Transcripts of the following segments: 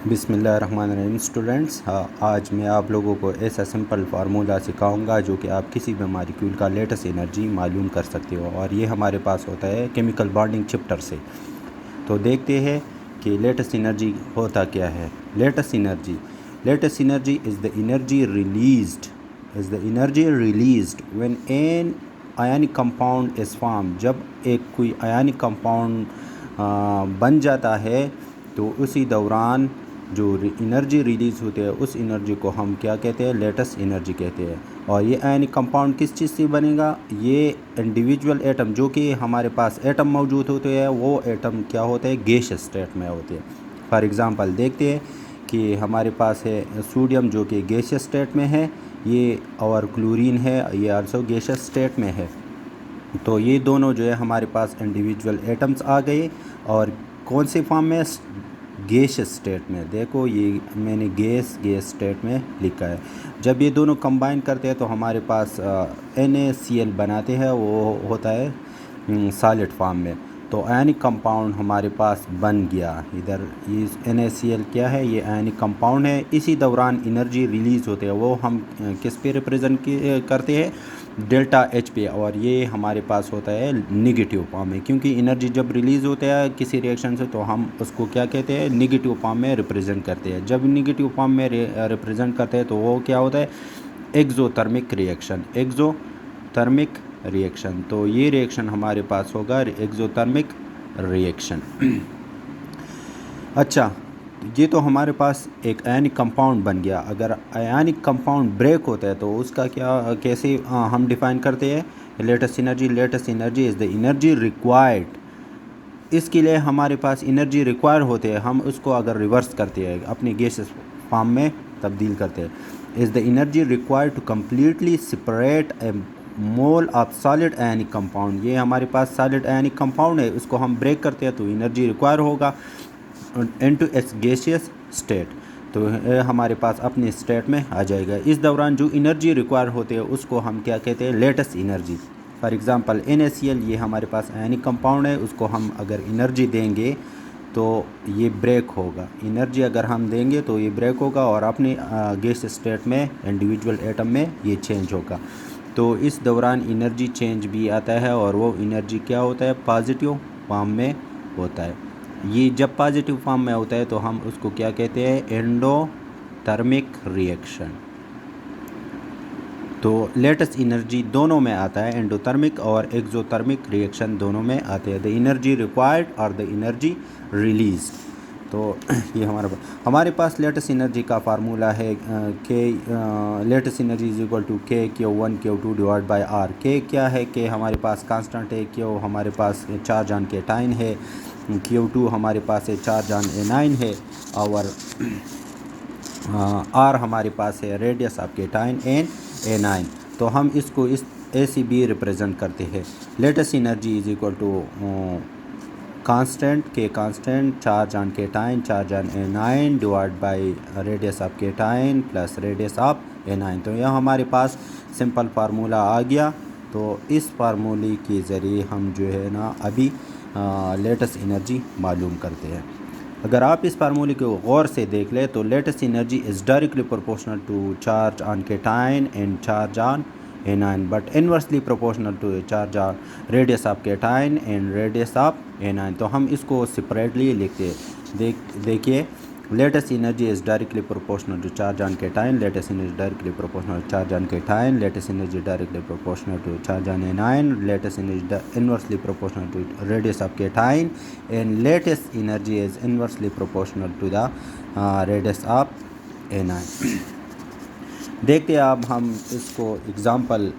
बिस्मिल्लाहिर्रहमानिर्रहीम स्टूडेंट्स, आज मैं आप लोगों को ऐसा सिंपल फार्मूला सिखाऊंगा जो कि आप किसी भी मॉलिक्यूल का लेटेस्ट एनर्जी मालूम कर सकते हो, और ये हमारे पास होता है केमिकल बॉन्डिंग चैप्टर से। तो देखते हैं कि लेटेस्ट एनर्जी होता क्या है। Latest energy is the energy released when an ionic compound is form. जब एक कोई आयनिक कंपाउंड बन जाता है तो उसी दौरान जो एनर्जी रिलीज़ होती है उस एनर्जी को हम क्या कहते हैं, लेटेस्ट एनर्जी कहते हैं। और ये आयनिक कंपाउंड किस चीज़ से बनेगा, ये इंडिविजुअल एटम जो कि हमारे पास एटम मौजूद होते हैं वो एटम क्या होते हैं, गैसियस स्टेट में होते हैं। फॉर एग्ज़ाम्पल देखते हैं कि हमारे पास है सोडियम जो कि गैसियस स्टेट में है, ये और क्लोरीन है, ये आल्सो गैसियस स्टेट में है। तो ये दोनों जो है हमारे पास इंडिविजुअल एटम्स आ गए, और कौन से फॉर्म में, गैसियस स्टेट में। देखो ये मैंने गैस स्टेट में लिखा है। जब ये दोनों कंबाइन करते हैं तो हमारे पास NaCl बनाते हैं, वो होता है सॉलिड फॉर्म में। तो आयनिक कंपाउंड हमारे पास बन गया। इधर ये NaCl क्या है, ये आयनिक कंपाउंड है। इसी दौरान एनर्जी रिलीज़ होते हैं, वो हम किस पे रिप्रेजेंट करते हैं, डेल्टा H पे। और ये हमारे पास होता है निगेटिव फॉर्म में, क्योंकि एनर्जी जब रिलीज़ होता है किसी रिएक्शन से तो हम उसको क्या कहते हैं, निगेटिव फॉर्म में रिप्रेजेंट करते हैं। जब निगेटिव फॉर्म में रिप्रेजेंट करते हैं तो वो क्या होता है, एक्सोथर्मिक रिएक्शन। तो ये रिएक्शन हमारे पास होगा एक्सोथर्मिक रिएक्शन। अच्छा, ये तो हमारे पास एक आयनिक कंपाउंड बन गया। अगर आयनिक कंपाउंड ब्रेक होता है तो उसका कैसे हम डिफाइन करते हैं, lattice energy is the energy required. इसके लिए हमारे पास एनर्जी रिक्वायर होते हैं, हम उसको अगर रिवर्स करते हैं, अपने गैसेस फॉर्म में तब्दील करते हैं, is the energy required to completely separate a mole of solid ionic compound. ये हमारे पास सॉलिड आयनिक कंपाउंड है, उसको हम ब्रेक करते हैं तो एनर्जी रिक्वायर होगा इनटू इट्स गैसियस स्टेट। तो हमारे पास अपने स्टेट में आ जाएगा। इस दौरान जो एनर्जी रिक्वायर होते हैं उसको हम क्या कहते हैं, lattice energy. For example NaCl ये हमारे पास आयनिक कंपाउंड है, उसको हम अगर एनर्जी देंगे तो ये ब्रेक होगा। एनर्जी अगर हम देंगे तो ये ब्रेक होगा और अपने गैस स्टेट में इंडिविजुअल एटम में ये चेंज होगा। तो इस दौरान एनर्जी चेंज भी आता है, और वो एनर्जी क्या होता है, पॉजिटिव फॉर्म में होता है। ये जब पॉजिटिव फॉर्म में होता है तो हम उसको क्या कहते हैं, एंडोथर्मिक रिएक्शन। तो लेटेस्ट एनर्जी दोनों में आता है, एंडोथर्मिक और एक्सोथर्मिक रिएक्शन दोनों में आते हैं। द एनर्जी रिक्वायर्ड और द एनर्जी रिलीज। तो ये हमारे पास लेटेस्ट एनर्जी का फार्मूला है के lattice energy is equal to K(Q1 Q2 divide by R। K क्या है, के हमारे पास कांस्टेंट है, Q हमारे पास चार्ज ऑन केटाइन है, Q2 हमारे पास है चार्ज ऑन एनाइन है, और R हमारे पास है radius of cation and anion. तो हम इसको इस ACB रिप्रेजेंट करते हैं। Lattice energy is equal to constant charge on cation charge on anion divide by radius of cation plus radius of anion. तो यह हमारे पास सिंपल फार्मूला आ गया। तो इस फार्मूले के ज़रिए हम जो है ना अभी लेटेस्ट एनर्जी मालूम करते हैं। अगर आप इस फार्मूले को गौर से देख लें तो lattice energy is directly proportional to charge on cation and charge on anion, but inversely proportional to charge on radius of cation and radius of anion. तो हम इसको सेपरेटली लिखते हैं। देखिए, lattice energy is directly proportional to charge on cation, lattice energy directly proportional to charge on cation, lattice energy directly proportional to charge on anion, lattice energy inversely proportional to radius of cation, and lattice energy is inversely proportional to the radius of anion. देखते हैं अब हम इसको example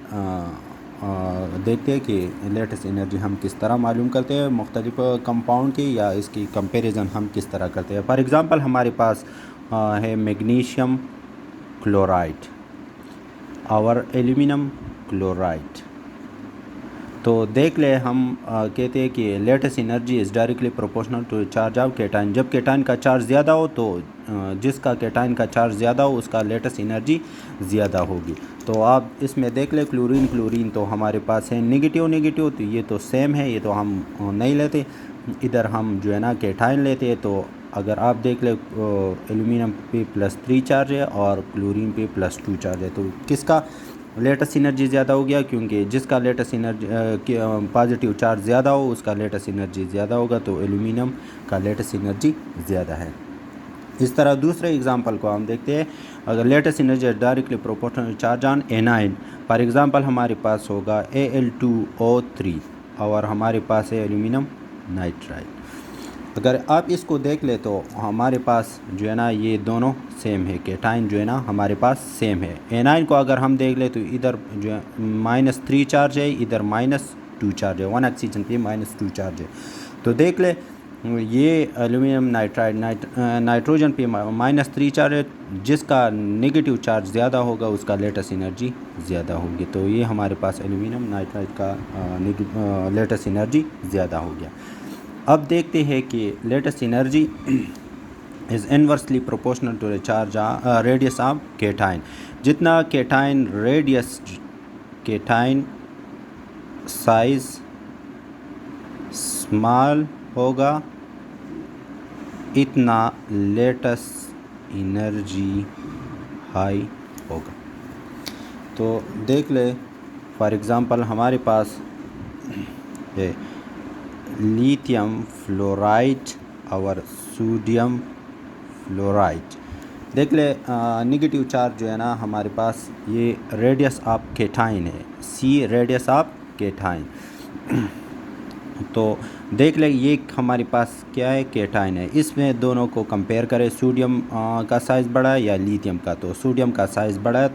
देखते हैं कि latest energy हम किस तरह मालूम करते हैं मुख्तलिफ कंपाउंड की, या इसकी कंपैरिजन हम किस तरह करते हैं। फॉर एग्ज़ाम्पल हमारे पास है मैग्नीशियम क्लोराइड और एल्यूमिनियम क्लोराइड। तो देख ले, हम कहते हैं कि latest energy is directly proportional to charge of cation. जब केटाइन का चार्ज ज़्यादा हो तो जिसका केटाइन का चार्ज ज़्यादा हो उसका लेटेस्ट एनर्जी ज़्यादा होगी। तो आप इसमें देख ले, क्लोरीन तो हमारे पास है नेगेटिव, तो ये तो सेम है, ये तो हम नहीं लेते। इधर हम जो है ना केटाइन लेते हैं, तो अगर आप देख ले एल्यूमिनियम पे +3 चार्ज है और क्लोरीन पे +2 चार्ज है, तो किसका लेटेस्ट एनर्जी ज़्यादा हो गया? क्योंकि जिसका लेटेस्ट एनर्जी पॉजिटिव चार्ज ज़्यादा हो उसका लेटेस्ट एनर्जी ज़्यादा होगा, तो एल्यूमिनियम का लेटेस्ट एनर्जी ज़्यादा है। इस तरह दूसरे एग्जांपल को हम देखते हैं। अगर latest energy directly proportional charge on A9, for example हमारे पास होगा Al2O3 और हमारे पास है एल्यूमिनियम नाइट्राइड। अगर आप इसको देख ले तो हमारे पास जो है ना ये दोनों सेम है, कैटाइन जो है ना हमारे पास सेम है। A9 को अगर हम देख ले तो इधर जो है -3 चार्ज है, इधर -2 चार्ज है, 1 ऑक्सीजन पे -2 चार्ज है। तो देख ले ये एल्यूमिनियम नाइट्राइड नाइट्रोजन पे -3 चार्ज है, जिसका नेगेटिव चार्ज ज़्यादा होगा उसका लेटेस्ट एनर्जी ज़्यादा होगी। तो ये हमारे पास एल्यूमिनियम नाइट्राइड का लेटेस्ट एनर्जी ज़्यादा हो गया। अब देखते हैं कि latest energy is inversely proportional to the charge radius of cation. जितना cation radius cation size small होगा इतना लेटेस्ट एनर्जी हाई होगा। तो देख ले फॉर एग्ज़ाम्पल हमारे पास है लिथियम फ्लोराइड और सोडियम फ्लोराइड। देख ले नेगेटिव चार्ज जो है ना हमारे पास ये रेडियस ऑफ कैटाइन है, C रेडियस ऑफ कैटाइन। तो देख ले ये हमारे पास क्या है, कैटाइन है। इसमें दोनों को कंपेयर करें, सोडियम का साइज़ बड़ा है या लिथियम का, तो सोडियम का साइज़ बड़ा है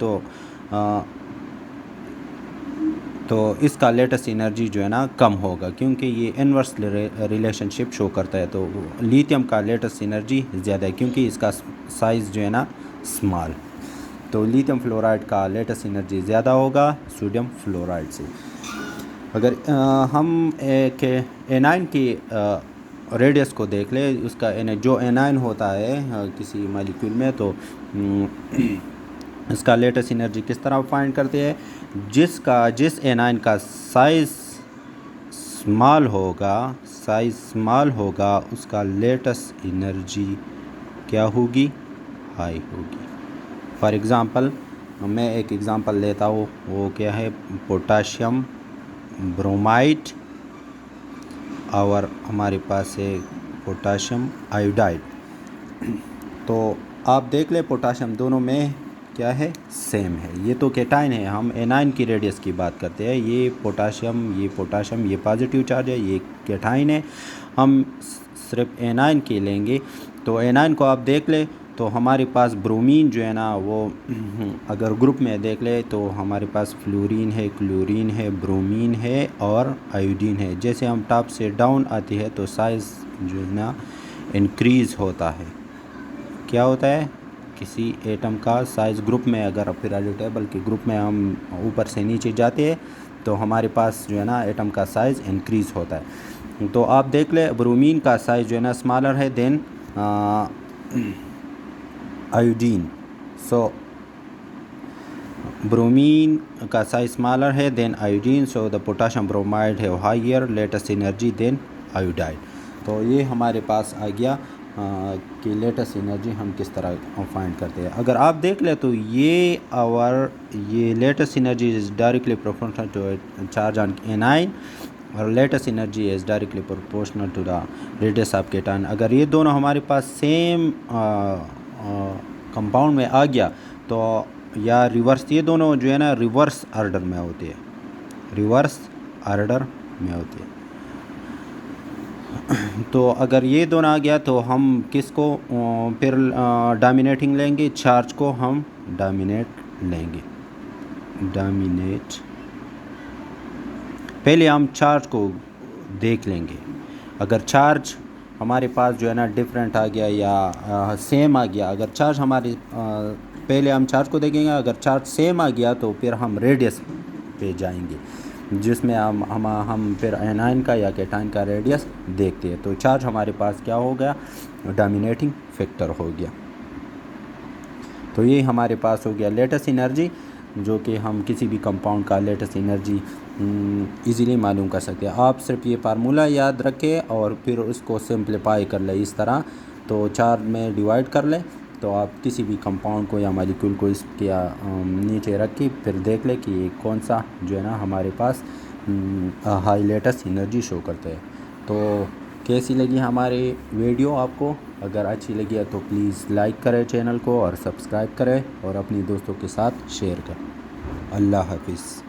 तो इसका लेटेस्ट एनर्जी जो है ना कम होगा, क्योंकि ये इनवर्स रिलेशनशिप शो करता है। तो लिथियम का लेटेस्ट एनर्जी ज़्यादा है क्योंकि इसका साइज़ जो है ना स्मॉल। तो लिथियम फ्लोराइड का लेटेस्ट एनर्जी ज़्यादा होगा सोडियम फ्लोराइड से। अगर हम एक A9 की रेडियस को देख ले, उसका जो A9 होता है किसी मॉलिक्यूल में, तो इसका लेटेस्ट एनर्जी किस तरह फाइंड करते हैं? जिस A9 का साइज़ स्मॉल होगा उसका लेटेस्ट एनर्जी क्या होगी? हाई होगी। फॉर एग्ज़ाम्पल मैं एक एग्ज़ाम्पल लेता हूँ, वो क्या है, पोटाशियम ब्रोमाइड और हमारे पास है पोटाशियम आयोडाइड। तो आप देख ले पोटाशियम दोनों में क्या है, सेम है। ये तो कैटाइन है, हम A9 की रेडियस की बात करते हैं। ये पोटाशियम ये पॉजिटिव चार्ज है, ये कैटाइन है। हम सिर्फ A9 की लेंगे। तो A9 को आप देख ले तो हमारे पास ब्रोमीन जो है ना वो अगर ग्रुप में देख ले तो हमारे पास फ्लोरीन है, क्लोरीन है, ब्रोमीन है और आयोडीन है। जैसे हम टॉप से डाउन आती है तो साइज़ जो है ना इंक्रीज़ होता है। क्या होता है? किसी एटम का साइज़ ग्रुप में, अगर पीरियोडिक टेबल के ग्रुप में हम ऊपर से नीचे जाते हैं तो हमारे पास जो है ना एटम का साइज़ इंक्रीज़ होता है। तो आप देख ले ब्रोमीन का साइज़ जो है ना स्मॉलर है देन आयोडीन। सो ब्रोमीन का साइज स्मॉलर है than iodine, so the potassium bromide है higher latest energy than iodide. तो ये हमारे पास आ गया कि लेटेस्ट एनर्जी हम किस तरह फाइंड करते हैं। अगर आप देख ले तो ये lattice energy is directly proportional to charge on A9 और lattice energy is directly proportional to the radius of cation. अगर ये दोनों हमारे पास सेम कंपाउंड में आ गया तो या रिवर्स, ये दोनों जो है ना रिवर्स ऑर्डर में होते हैं, तो अगर ये दोनों आ गया तो हम किसको फिर डोमिनेटिंग लेंगे? चार्ज को हम डोमिनेट पहले हम चार्ज को देख लेंगे। अगर चार्ज हमारे पास जो है ना डिफरेंट आ गया या सेम आ गया, अगर चार्ज हमारे पहले हम चार्ज को देखेंगे, अगर चार्ज सेम आ गया तो फिर हम रेडियस पे जाएंगे, जिसमें हम फिर एनाइन का या कैटाइन का रेडियस देखते हैं। तो चार्ज हमारे पास क्या हो गया? डोमिनेटिंग फैक्टर हो गया। तो ये हमारे पास हो गया लेटेस्ट एनर्जी, जो कि हम किसी भी कंपाउंड का लेटेस्ट एनर्जी इजीली मालूम कर सकते हैं। आप सिर्फ ये फार्मूला याद रखें और फिर उसको सिंप्लीफाई कर लें इस तरह तो 4 में डिवाइड कर लें। तो आप किसी भी कंपाउंड को या मॉलिक्यूल को इसके नीचे रख के फिर देख लें कि ये कौन सा जो है ना हमारे पास हाई लेटेस्ट एनर्जी शो करता है। तो कैसी लगी हमारी वीडियो आपको? अगर अच्छी लगी है तो प्लीज़ लाइक करें चैनल को और सब्सक्राइब करें और अपनी दोस्तों के साथ शेयर करें। अल्लाह हाफिज़।